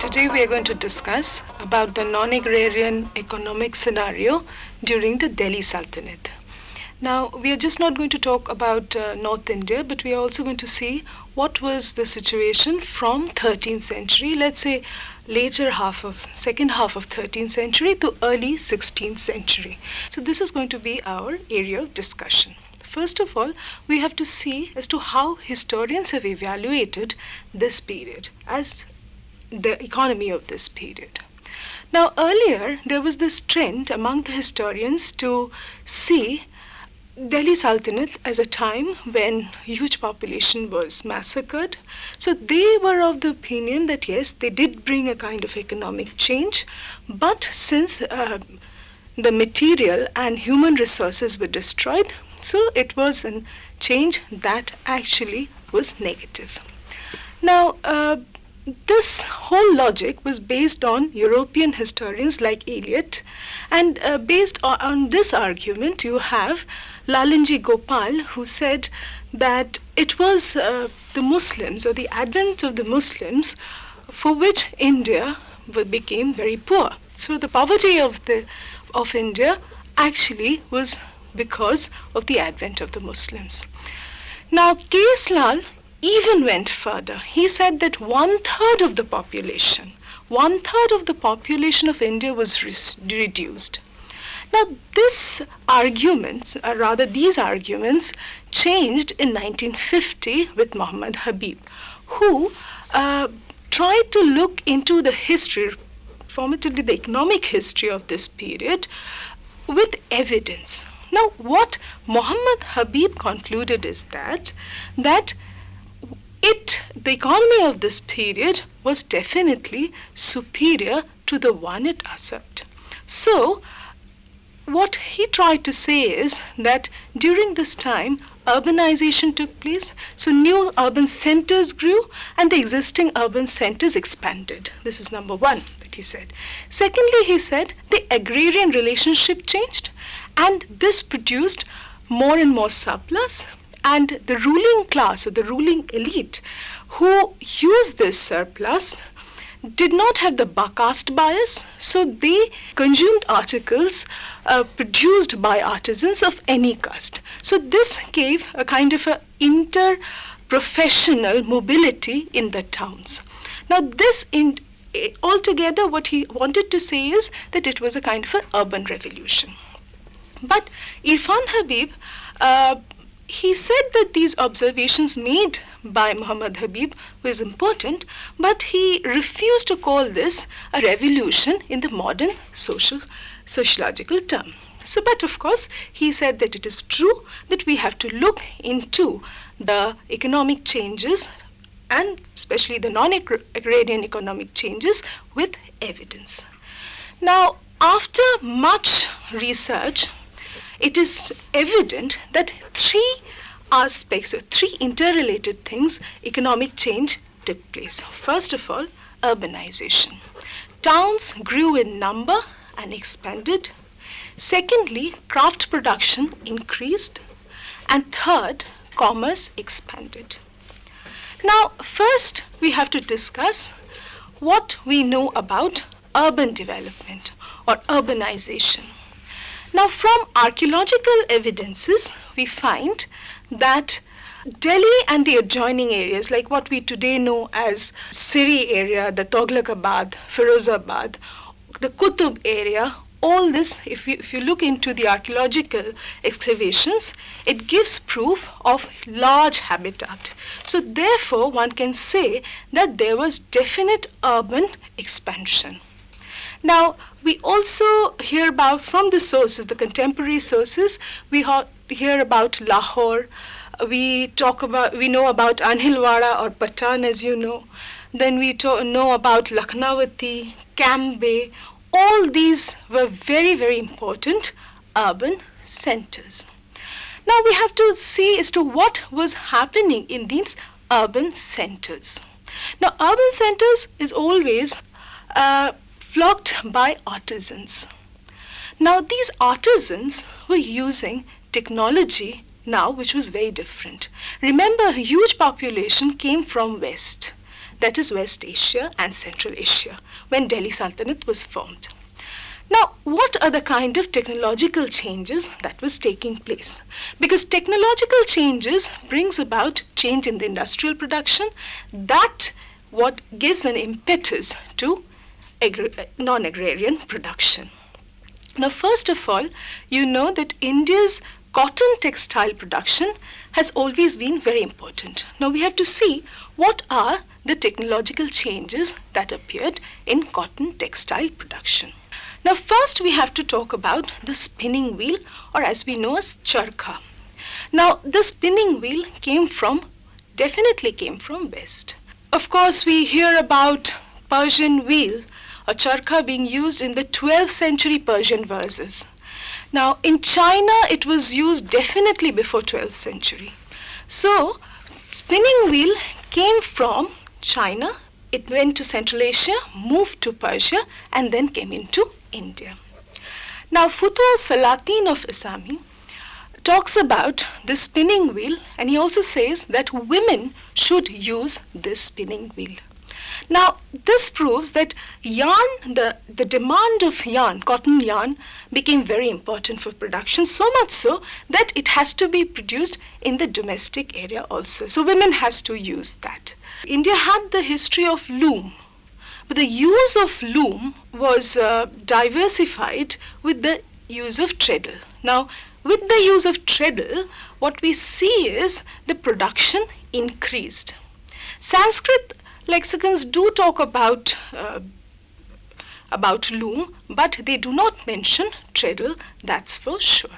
Today we are going to discuss about the non-agrarian economic scenario during the Delhi Sultanate. Now, we are just not going to talk about North India, but we are also going to see what was the situation from 13th century, let's say second half of 13th century to early 16th century. So this is going to be our area of discussion. First of all, we have to see as to how historians have evaluated this period as the economy of this period. Now, earlier, there was this trend among the historians to see Delhi Sultanate as a time when huge population was massacred. So they were of the opinion that yes, they did bring a kind of economic change, but since the material and human resources were destroyed, so it was a change that actually was negative. Now, this whole logic was based on European historians like Eliot, and based on this argument, you have Lalanji Gopal, who said that it was the Muslims or the advent of the Muslims for which India became very poor. So the poverty of India actually was because of the advent of the Muslims. Now, K.S. Lal even went further. He said that one-third of the population of India was reduced. Now, these arguments changed in 1950 with Muhammad Habib, who tried to look into the history, formatively the economic history of this period, with evidence. Now, what Muhammad Habib concluded is that the economy of this period was definitely superior to the one at Asad. So, what he tried to say is that during this time, urbanization took place, so new urban centers grew and the existing urban centers expanded. This is number one that he said. Secondly, he said the agrarian relationship changed, and this produced more and more surplus, and the ruling class or the ruling elite who used this surplus did not have the caste bias, so they consumed articles produced by artisans of any caste. So this gave a kind of a inter-professional mobility in the towns. Now this altogether what he wanted to say is that it was a kind of an urban revolution. But Irfan Habib, he said that these observations made by Muhammad Habib was important, but he refused to call this a revolution in the modern sociological term. So, but of course, he said that it is true that we have to look into the economic changes and especially the non-agrarian economic changes with evidence. Now, after much research, it is evident that three aspects or three interrelated things, economic change took place. First of all, urbanization. Towns grew in number and expanded. Secondly, craft production increased. And third, commerce expanded. Now, first we have to discuss what we know about urban development or urbanization. Now, from archaeological evidences, we find that Delhi and the adjoining areas, like what we today know as Siri area, the Tughlaqabad, Firozabad, the Qutub area, all this, if you look into the archaeological excavations, it gives proof of large habitat. So therefore, one can say that there was definite urban expansion. Now, we also hear about, from the sources, the contemporary sources, we hear about Lahore, we know about Anhilwara or Patan, as you know. Then we know about Lakhnawati, Cambay. All these were very, very important urban centers. Now we have to see as to what was happening in these urban centers. Now, urban centers is always flocked by artisans. Now, these artisans were using technology now which was very different. Remember, a huge population came from West. that is West Asia and Central Asia, when Delhi Sultanate was formed. Now, what are the kind of technological changes that was taking place? Because technological changes brings about change in the industrial production, that what gives an impetus to non-agrarian production. Now, first of all, you know that India's cotton textile production has always been very important. Now, we have to see what are the technological changes that appeared in cotton textile production. Now, first we have to talk about the spinning wheel, or as we know as charkha. Now, the spinning wheel definitely came from West. Of course, we hear about Persian wheel or charkha being used in the 12th century Persian vases. Now, in China, it was used definitely before 12th century. So, spinning wheel came from China. It went to Central Asia, moved to Persia, and then came into India. Now, Futuh Salatin of Asami talks about the spinning wheel, and he also says that women should use this spinning wheel. Now, this proves that yarn, the demand of yarn, cotton yarn, became very important for production, so much so that it has to be produced in the domestic area also. So women has to use that. India had the history of loom, but the use of loom was diversified with the use of treadle. Now, with the use of treadle, what we see is the production increased. Sanskrit lexicons do talk about loom, but they do not mention treadle, that's for sure.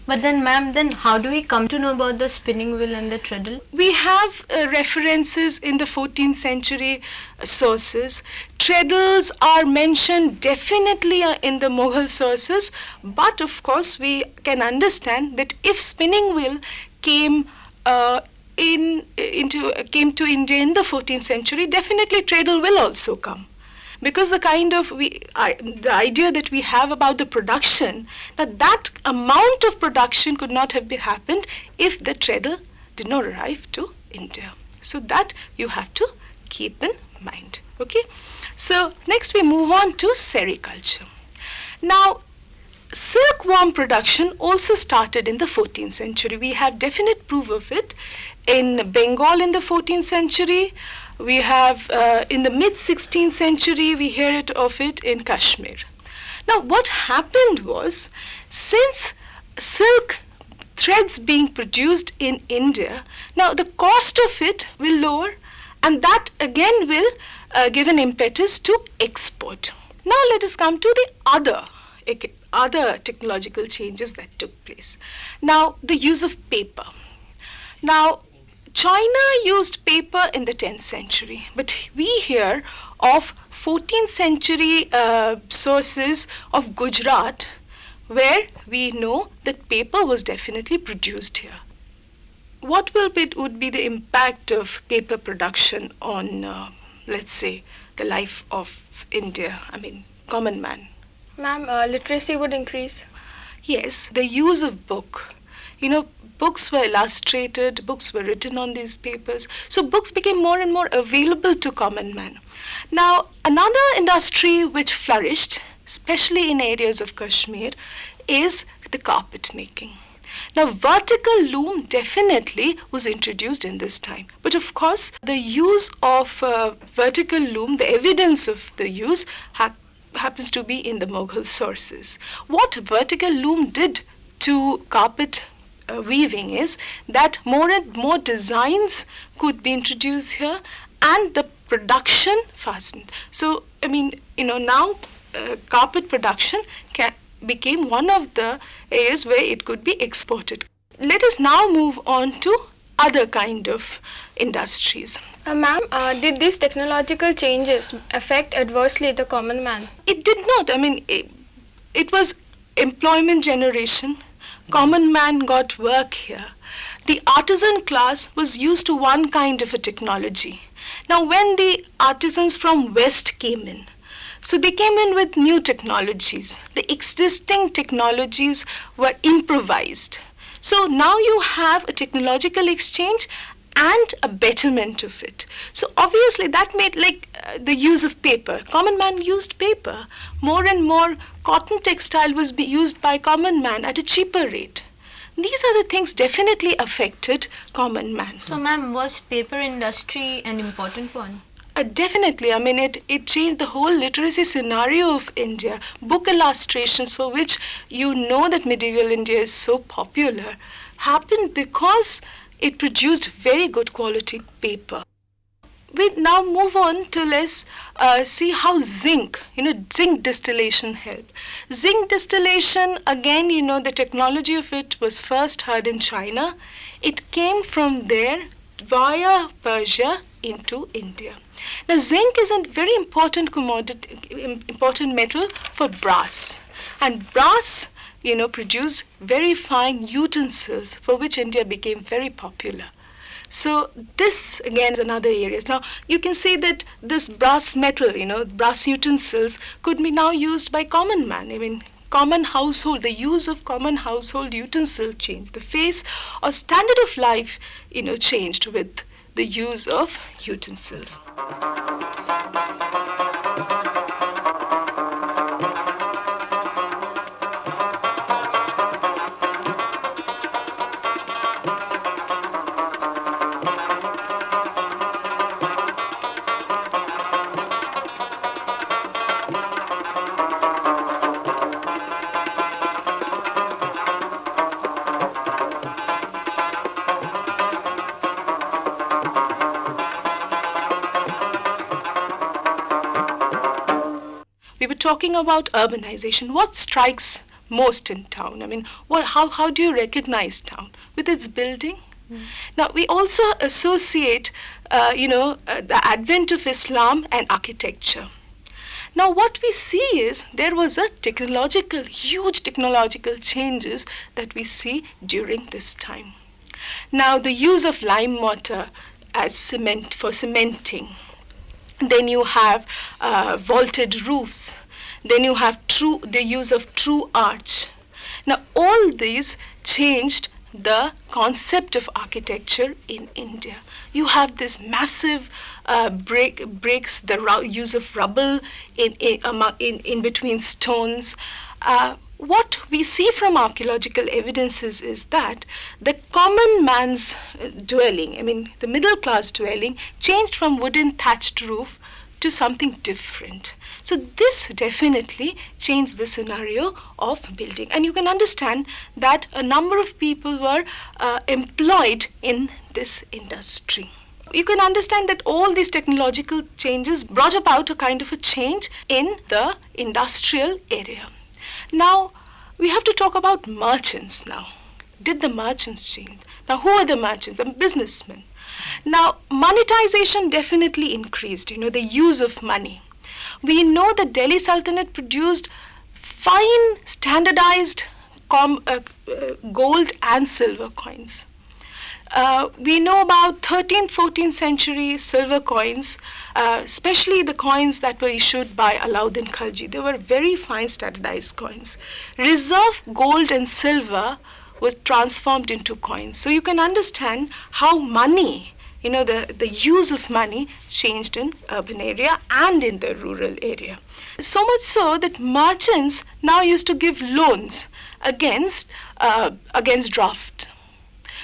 But then, ma'am, then how do we come to know about the spinning wheel and the treadle? We have references in the 14th century sources. Treadles are mentioned definitely in the Mughal sources, but of course we can understand that if spinning wheel came to India in the 14th century, definitely treadle will also come. Because the idea that we have about the production, that amount of production could not have happened if the treadle did not arrive to India. So that you have to keep in mind. Okay. So next we move on to sericulture. Now, silkworm production also started in the 14th century. We have definite proof of it in Bengal in the 14th century. We have in the mid-16th century, we hear of it in Kashmir. Now, what happened was, since silk threads being produced in India, now the cost of it will lower, and that again will give an impetus to export. Now, let us come to the other technological changes that took place. Now, the use of paper. Now, China used paper in the 10th century, but we hear of 14th century sources of Gujarat, where we know that paper was definitely produced here. What would be the impact of paper production on, let's say, the life of India, common man? Ma'am, literacy would increase. Yes, the use of book. Books were illustrated, books were written on these papers. So books became more and more available to common man. Now, another industry which flourished, especially in areas of Kashmir, is the carpet making. Now, vertical loom definitely was introduced in this time. But of course, the use of vertical loom, the evidence of the use happens to be in the Mughal sources. What vertical loom did to carpet weaving is that more and more designs could be introduced here, and the production fastened. So, now carpet production became one of the areas where it could be exported. Let us now move on to other kind of industries. Ma'am, did these technological changes affect adversely the common man? It did not. It was employment generation. Common man got work here. The artisan class was used to one kind of a technology. Now, when the artisans from West came in, so they came in with new technologies. The existing technologies were improvised. So now you have a technological exchange, and a betterment of it. So obviously that made the use of paper. Common man used paper. More and more cotton textile was used by common man at a cheaper rate. These are the things definitely affected common man. So ma'am, was paper industry an important one? Definitely. I mean, it changed the whole literacy scenario of India. Book illustrations, for which you know that medieval India is so popular, happened because it produced very good quality paper. We now move on to let's see how zinc distillation helped. Zinc distillation, again, the technology of it was first heard in China. It came from there via Persia into India. Now, zinc is a very important commodity, important metal for brass. And brass, produced very fine utensils for which India became very popular. So this again is another area. Now you can see that this brass metal, brass utensils could be now used by common man. I mean, common household, the use of common household utensil changed. The face or standard of life, changed with the use of utensils. We were talking about urbanization. What strikes most in town? I mean, how do you recognize town? With its building? Now, we also associate, the advent of Islam and architecture. Now, what we see is there was a huge technological changes that we see during this time. Now, the use of lime mortar as cement for cementing. Then you have vaulted roofs. Then you have the use of true arch. Now, all these changed the concept of architecture in India. You have this massive bricks, the use of rubble in between stones. What we see from archaeological evidences is that the common man's dwelling, I mean the middle class dwelling, changed from wooden thatched roof to something different. So this definitely changed the scenario of building. And you can understand that a number of people were employed in this industry. You can understand that all these technological changes brought about a kind of a change in the industrial area. Now, we have to talk about merchants now. Did the merchants change? Now, who are the merchants? The businessmen. Now, monetization definitely increased, the use of money. We know that Delhi Sultanate produced fine, standardized gold and silver coins. We know about 13th, 14th century silver coins, especially the coins that were issued by Alauddin Khalji. They were very fine standardized coins. Reserve gold and silver was transformed into coins. So you can understand how money, the use of money changed in urban area and in the rural area. So much so that merchants now used to give loans against draft.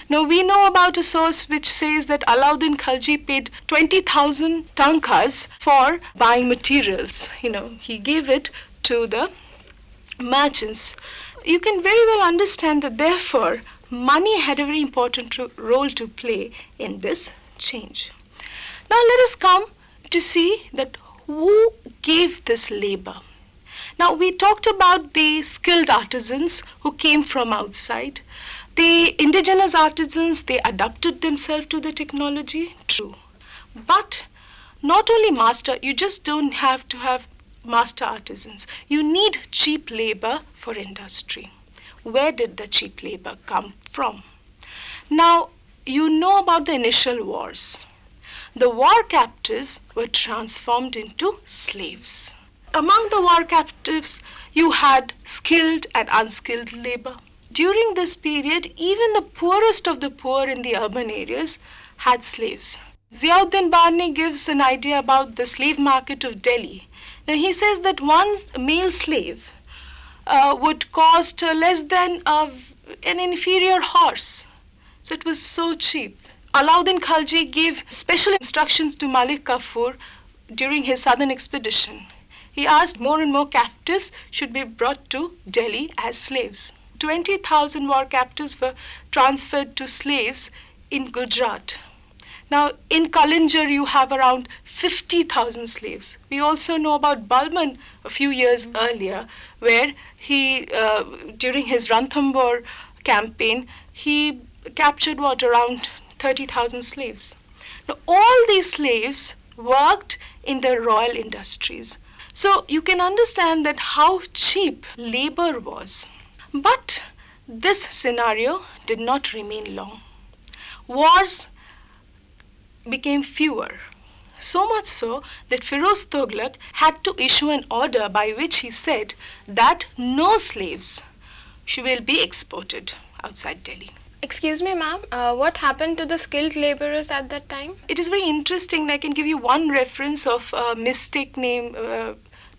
Now, we know about a source which says that Alauddin Khalji paid 20,000 tankas for buying materials. He gave it to the merchants. You can very well understand that, therefore, money had a very important role to play in this change. Now, let us come to see that who gave this labor. Now, we talked about the skilled artisans who came from outside. The indigenous artisans, they adapted themselves to the technology, true. But not only master, you just don't have to have master artisans. You need cheap labor for industry. Where did the cheap labor come from? Now, you know about the initial wars. The war captives were transformed into slaves. Among the war captives, you had skilled and unskilled labor. During this period, even the poorest of the poor in the urban areas had slaves. Ziauddin Barni gives an idea about the slave market of Delhi. Now he says that one male slave would cost less than an inferior horse. So it was so cheap. Alauddin Khalji gave special instructions to Malik Kafur during his southern expedition. He asked more and more captives should be brought to Delhi as slaves. 20,000 war captives were transferred to slaves in Gujarat. Now, in Kalinjar, you have around 50,000 slaves. We also know about Balban a few years earlier, where he, during his Ranthambore campaign, he captured around 30,000 slaves. Now, all these slaves worked in the royal industries. So you can understand that how cheap labor was. But this scenario did not remain long. Wars became fewer, so much so that Firoz Tughlaq had to issue an order by which he said that no slaves will be exported outside Delhi. Excuse me, ma'am, what happened to the skilled laborers at that time? It is very interesting. I can give you one reference of a mystic named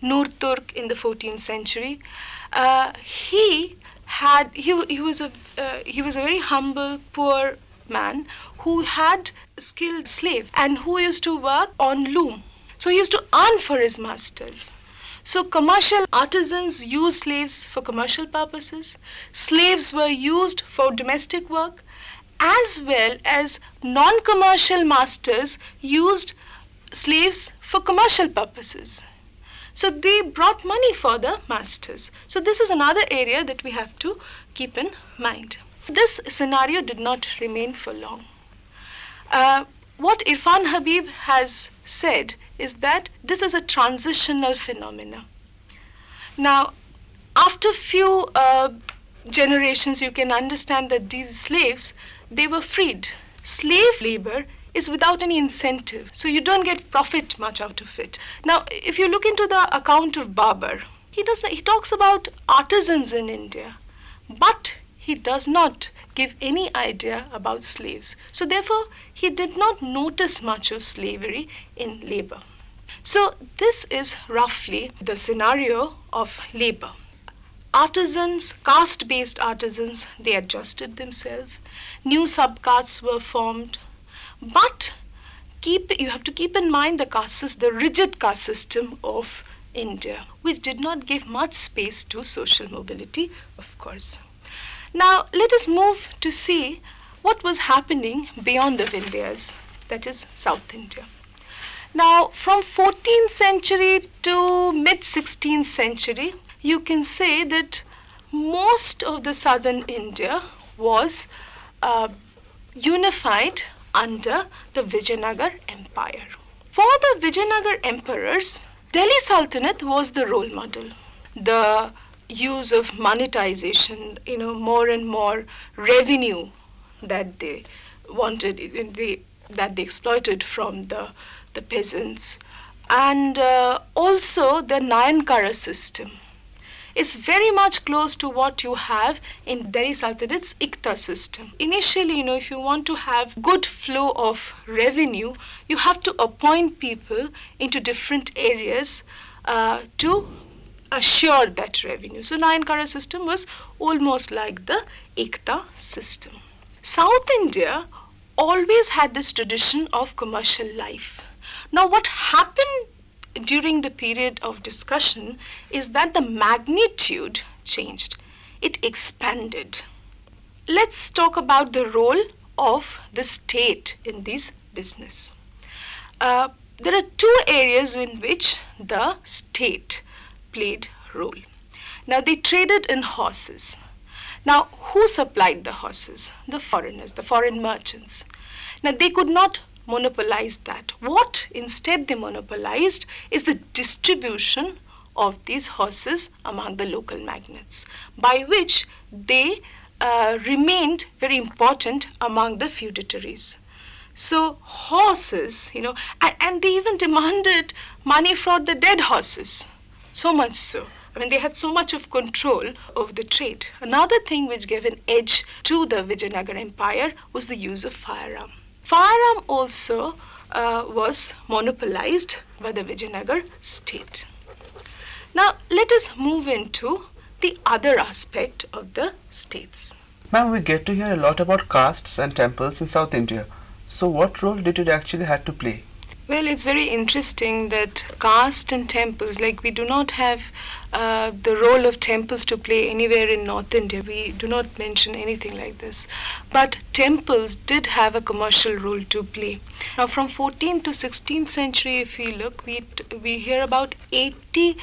Nur Turk in the 14th century. He was a very humble, poor man who had a skilled slave and who used to work on loom. So he used to earn for his masters. So commercial artisans used slaves for commercial purposes. Slaves were used for domestic work, as well as non-commercial masters used slaves for commercial purposes. So they brought money for the masters. So this is another area that we have to keep in mind. This scenario did not remain for long. What Irfan Habib has said is that this is a transitional phenomena. Now, after few generations, you can understand that these slaves, they were freed. Slave labor is without any incentive, so you don't get profit much out of it. Now, if you look into the account of Babur, he talks about artisans in India, but he does not give any idea about slaves. So therefore, he did not notice much of slavery in labor. So this is roughly the scenario of labor. Artisans, caste-based artisans, they adjusted themselves. New subcastes were formed. But you have to keep in mind the rigid caste system of India, which did not give much space to social mobility, of course. Now, let us move to see what was happening beyond the Vindhyas, that is South India. Now, from 14th century to mid-16th century, you can say that most of the southern India was unified under the Vijayanagar Empire. For the Vijayanagar emperors, Delhi Sultanate was the role model. The use of monetization, more and more revenue that they wanted, that they exploited from the peasants, and also the Nayankara system is very much close to what you have in Delhi Sultanate's Ikta system. Initially, if you want to have good flow of revenue, you have to appoint people into different areas to assure that revenue. So Nayankara system was almost like the Ikta system. South India always had this tradition of commercial life. Now what happened during the period of discussion is that the magnitude changed. It expanded. Let's talk about the role of the state in this business. There are two areas in which the state played role. Now they traded in horses. Now who supplied the horses? The foreigners, the foreign merchants. Now they could not monopolize that. What instead they monopolized is the distribution of these horses among the local magnates, by which they remained very important among the feudatories. So horses, and they even demanded money for the dead horses. So much so. They had so much of control over the trade. Another thing which gave an edge to the Vijayanagar Empire was the use of firearm. Firearm also was monopolized by the Vijayanagar state. Now let us move into the other aspect of the states. Ma'am, we get to hear a lot about castes and temples in South India. So what role did it actually have to play? Well, it's very interesting that caste and temples, like we do not have the role of temples to play anywhere in North India. We do not mention anything like this. But temples did have a commercial role to play. Now, from 14th to 16th century, if we look, we hear about 80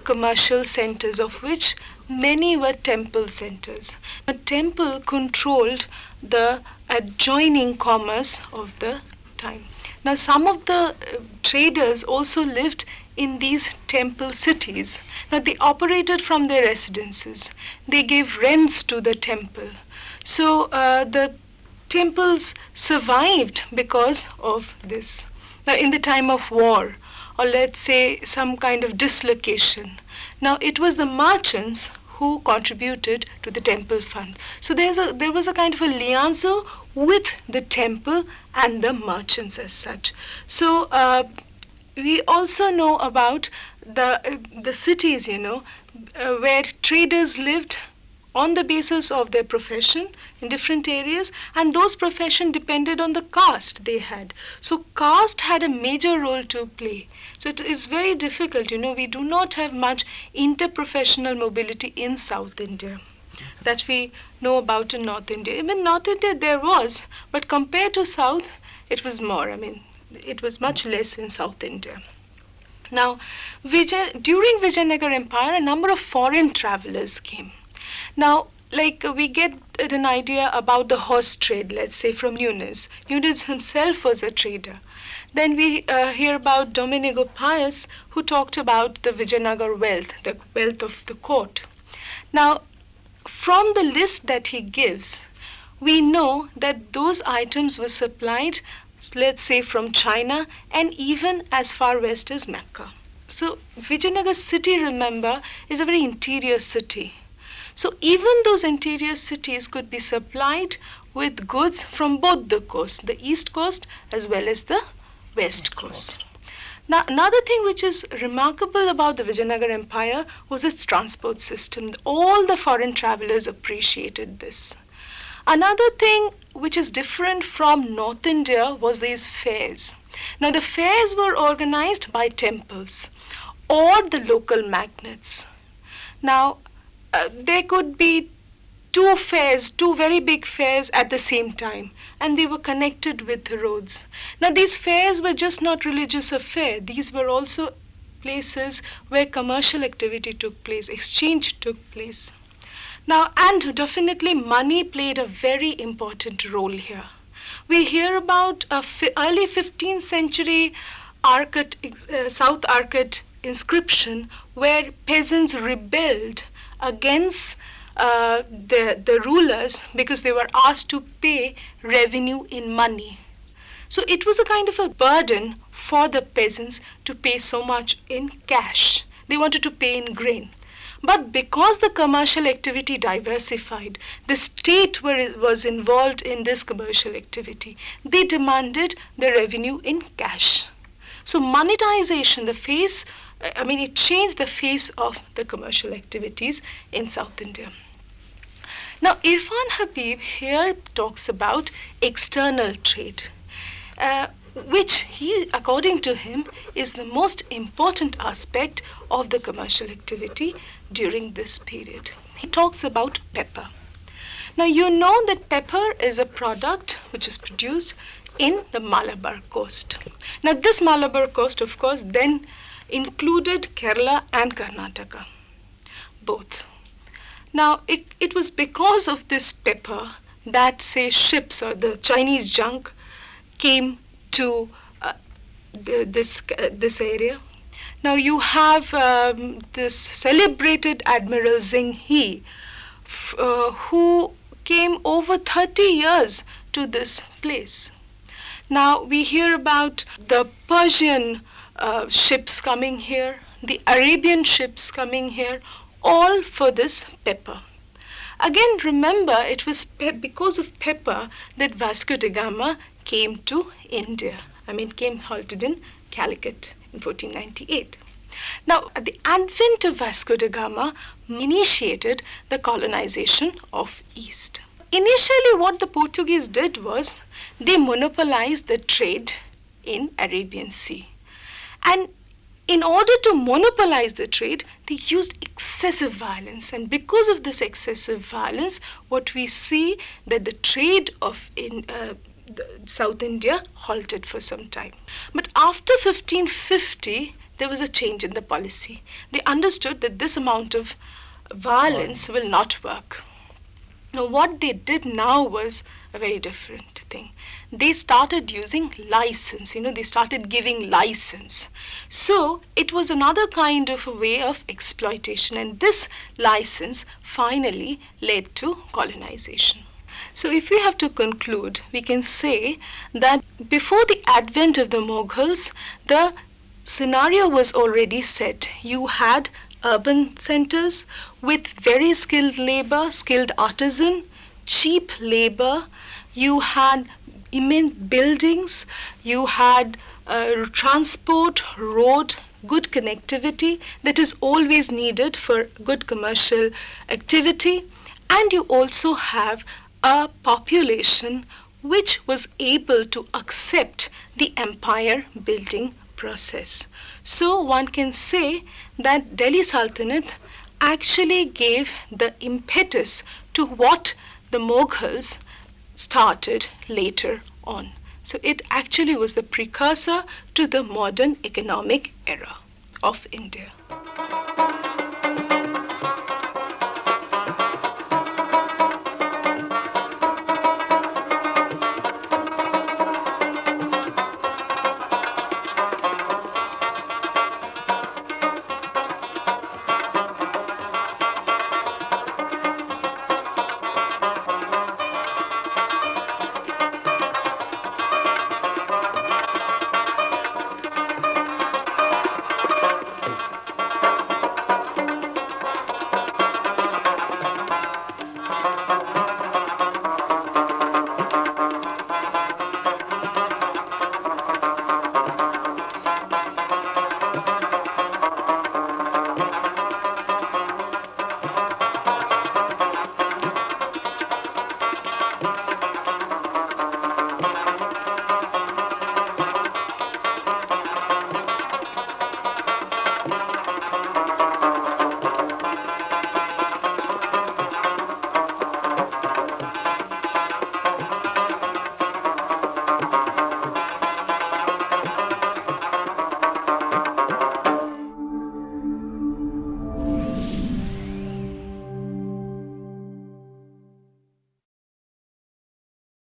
commercial centers, of which many were temple centers. A temple controlled the adjoining commerce of the time. Now, some of the traders also lived in these temple cities. Now, they operated from their residences. They gave rents to the temple. So, the temples survived because of this. Now, in the time of war, or let's say some kind of dislocation, now it was the merchants who contributed to the temple fund. So there was a kind of a liaison with the temple and the merchants as such. So we also know about the cities, where traders lived on the basis of their profession in different areas, and those profession depended on the caste they had. So caste had a major role to play. So it is very difficult, we do not have much interprofessional mobility in South India that we know about in North India. Even North India there was, but compared to South, it was more. It was much less in South India. Now, during Vijayanagar Empire, a number of foreign travelers came. Now, we get an idea about the horse trade, let's say from Yunus. Yunus himself was a trader. Then we hear about Domenico Pius, who talked about the Vijayanagar wealth, the wealth of the court. Now, from the list that he gives, we know that those items were supplied, let's say, from China and even as far west as Mecca. So, Vijayanagar city, remember, is a very interior city. So even those interior cities could be supplied with goods from both the coasts, the east coast as well as the west coast. Now, another thing which is remarkable about the Vijayanagar Empire was its transport system. All the foreign travelers appreciated this. Another thing which is different from North India was these fairs. Now, the fairs were organized by temples or the local magnates. Now, there could be two very big fairs at the same time, and they were connected with the roads. Now, these fairs were just not religious affairs. These were also places where commercial activity took place, exchange took place. Now, and definitely money played a very important role here. We hear about early 15th century South Arcot inscription where peasants rebelled against the rulers because they were asked to pay revenue in money. So it was a kind of a burden for the peasants to pay so much in cash. They wanted to pay in grain. But because the commercial activity diversified, the state was involved in this commercial activity. They demanded the revenue in cash. So monetization, it changed the face of the commercial activities in South India. Now, Irfan Habib here talks about external trade, which according to him, is the most important aspect of the commercial activity during this period. He talks about pepper. Now, you know that pepper is a product which is produced in the Malabar coast. Now, this Malabar coast, of course, then included Kerala and Karnataka, both. Now, it was because of this pepper that, say, ships or the Chinese junk came to this area. Now, you have this celebrated Admiral Zheng He, who came over 30 years to this place. Now, we hear about the Persian ships coming here, the Arabian ships coming here, all for this pepper. Again, remember, it was because of pepper that Vasco da Gama came to India. Came halted in Calicut in 1498. Now, the advent of Vasco da Gama initiated the colonization of East. Initially, what the Portuguese did was they monopolized the trade in Arabian Sea. And in order to monopolize the trade, they used excessive violence. And because of this excessive violence, what we see that the trade in South India halted for some time. But after 1550, there was a change in the policy. They understood that this amount of violence will not work. Now, what they did now was a very different thing. They started using license, they started giving license. So, it was another kind of a way of exploitation, and this license finally led to colonization. So, if we have to conclude, we can say that before the advent of the Mughals, the scenario was already set. You had urban centers with very skilled labor, skilled artisan, cheap labor. You had immense buildings, you had transport, road, good connectivity that is always needed for good commercial activity, and you also have a population which was able to accept the empire building process. So one can say that Delhi Sultanate actually gave the impetus to what the Mughals started later on. So it actually was the precursor to the modern economic era of India.